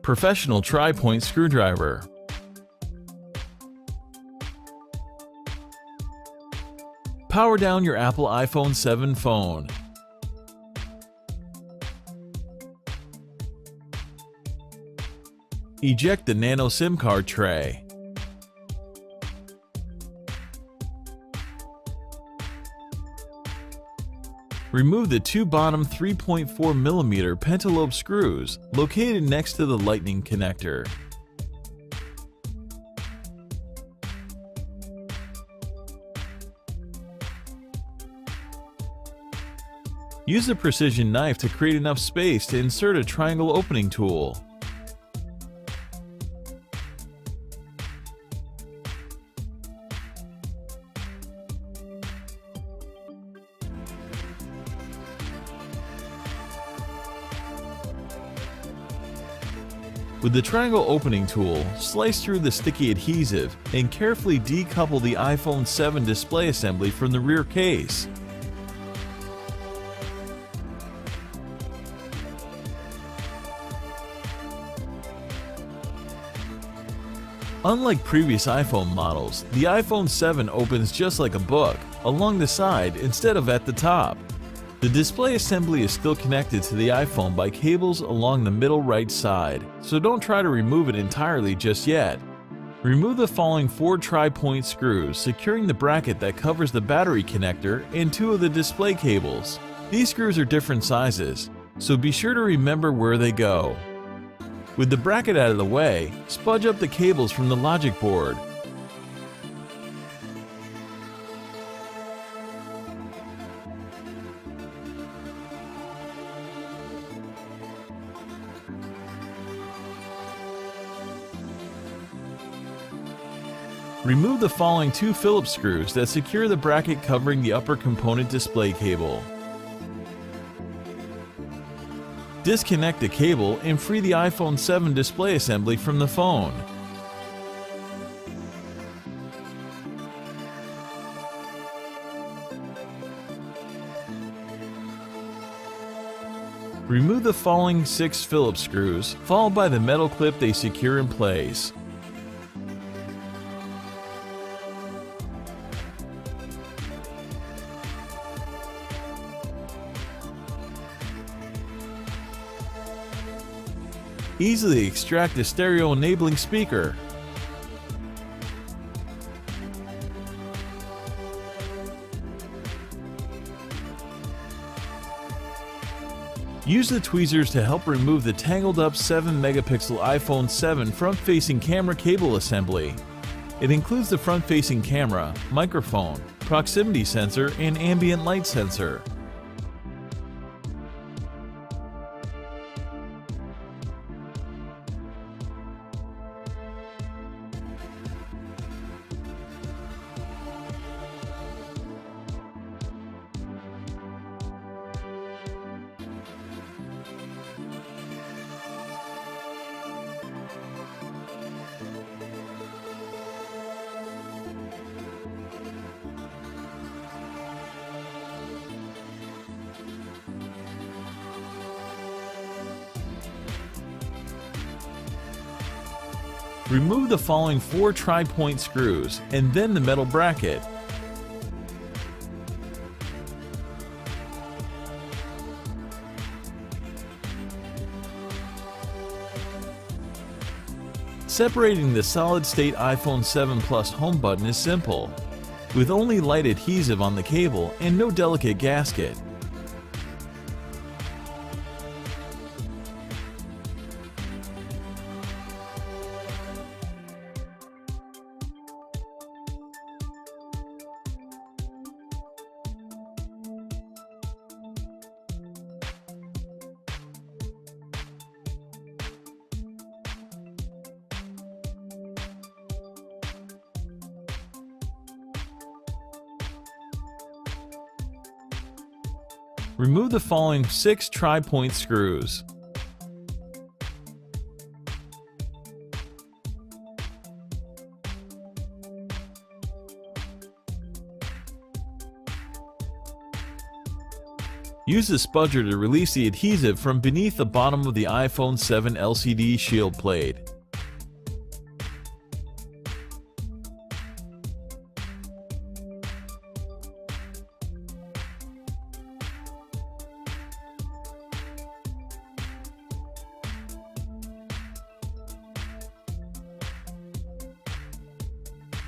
Professional tri-point screwdriver. Power down your Apple iPhone 7 phone. Eject the nano SIM card tray. Remove the two bottom 3.4mm pentalobe screws located next to the lightning connector. Use a precision knife to create enough space to insert a triangle opening tool. With the triangle opening tool, slice through the sticky adhesive and carefully decouple the iPhone 7 display assembly from the rear case. Unlike previous iPhone models, the iPhone 7 opens just like a book, along the side instead of at the top. The display assembly is still connected to the iPhone by cables along the middle right side, so don't try to remove it entirely just yet. Remove the following 4 tri-point screws, securing the bracket that covers the battery connector and 2 of the display cables. These screws are different sizes, so be sure to remember where they go. With the bracket out of the way, spudge up the cables from the logic board. Remove the following 2 Phillips screws that secure the bracket covering the upper component display cable. Disconnect the cable and free the iPhone 7 display assembly from the phone. Remove the following 6 Phillips screws, followed by the metal clip they secure in place. Easily extract the stereo enabling speaker. Use the tweezers to help remove the tangled up 7-megapixel iPhone 7 front-facing camera cable assembly. It includes the front-facing camera, microphone, proximity sensor, and ambient light sensor. Remove the following 4 tri-point screws and then the metal bracket. Separating the solid-state iPhone 7 Plus home button is simple, with only light adhesive on the cable and no delicate gasket. Remove the following 6 tri-point screws. Use the spudger to release the adhesive from beneath the bottom of the iPhone 7 LCD shield plate.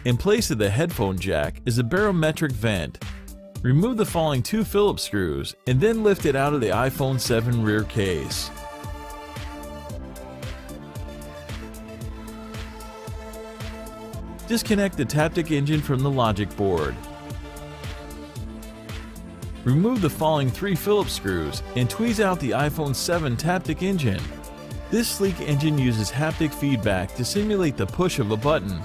In place of the headphone jack is a barometric vent. Remove the following 2 Phillips screws and then lift it out of the iPhone 7 rear case. Disconnect the Taptic engine from the logic board. Remove the following 3 Phillips screws and tweeze out the iPhone 7 Taptic engine. This sleek engine uses haptic feedback to simulate the push of a button.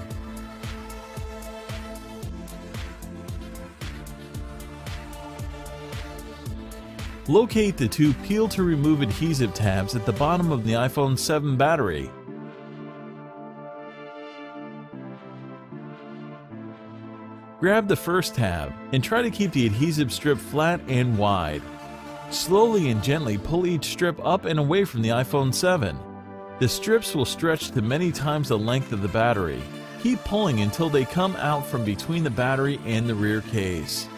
Locate the 2 peel to remove adhesive tabs at the bottom of the iPhone 7 battery. Grab the first tab and try to keep the adhesive strip flat and wide. Slowly and gently pull each strip up and away from the iPhone 7. The strips will stretch to many times the length of the battery. Keep pulling until they come out from between the battery and the rear case.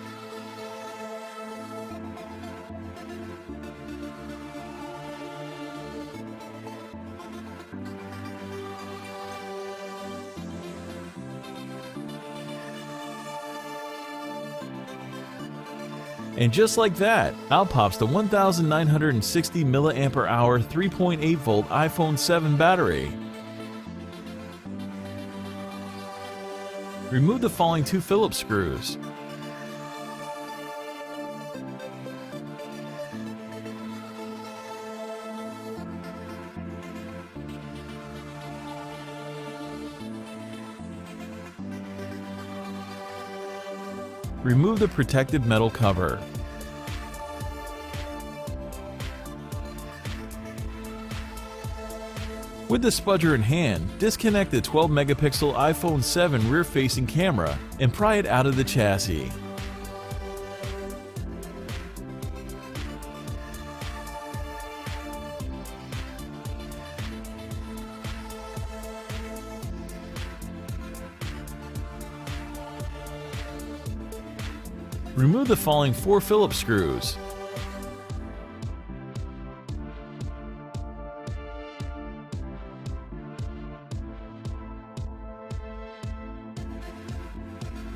And just like that, out pops the 1960 mAh 3.8 volt iPhone 7 battery. Remove the following 2 Phillips screws. Remove the protective metal cover. With the spudger in hand, disconnect the 12-megapixel iPhone 7 rear-facing camera and pry it out of the chassis. Remove the following 4 Phillips screws.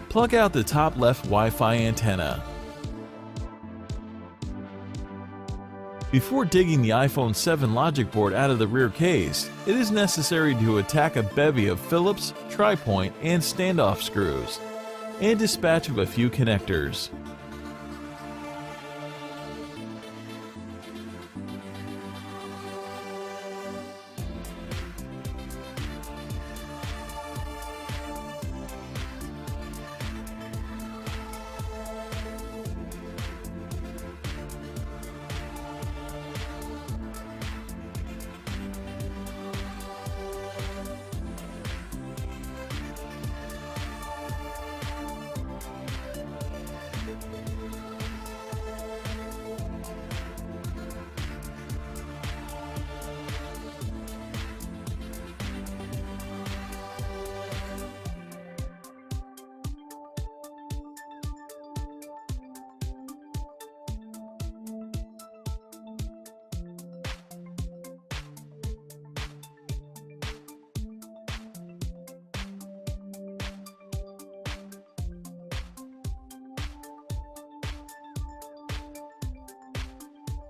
Plug out the top left Wi-Fi antenna. Before digging the iPhone 7 logic board out of the rear case, it is necessary to attack a bevy of Phillips, tri-point, and standoff screws, and dispatch of a few connectors.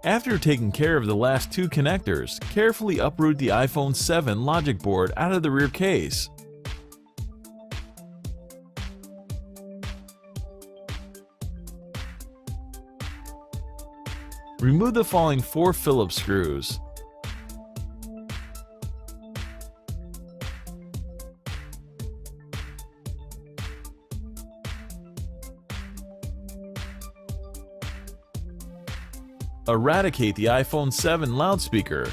After taking care of the last 2 connectors, carefully uproot the iPhone 7 logic board out of the rear case. Remove the following 4 Phillips screws. Eradicate the iPhone 7 loudspeaker.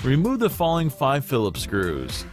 Remove the following 5 Phillips screws.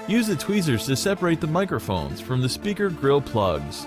Use the tweezers to separate the microphones from the speaker grill plugs.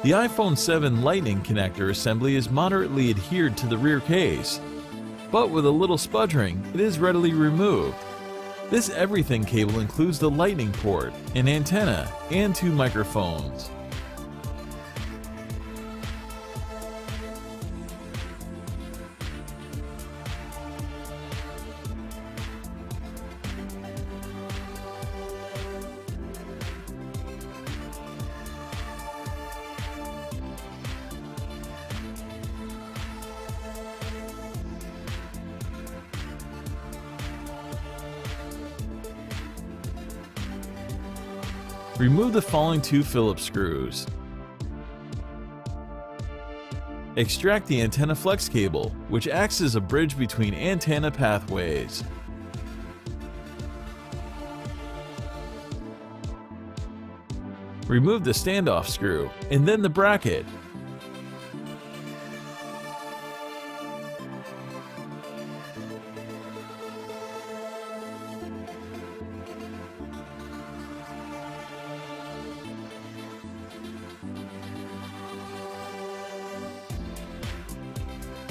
The iPhone 7 Lightning connector assembly is moderately adhered to the rear case, but with a little sputtering, it is readily removed. This everything cable includes the Lightning port, an antenna, and 2 microphones. Remove the following 2 Phillips screws. Extract the antenna flex cable, which acts as a bridge between antenna pathways. Remove the standoff screw, and then the bracket.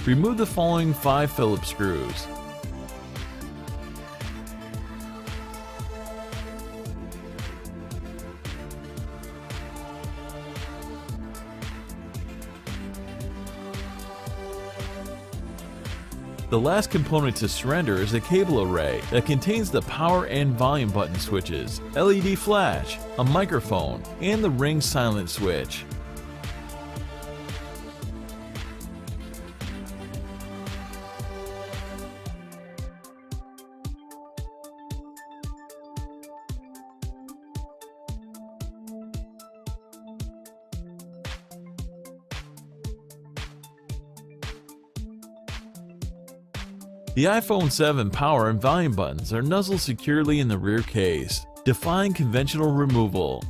Remove the following 5 Phillips screws. The last component to surrender is a cable array that contains the power and volume button switches, LED flash, a microphone, and the ring silent switch. The iPhone 7 power and volume buttons are nuzzled securely in the rear case, defying conventional removal.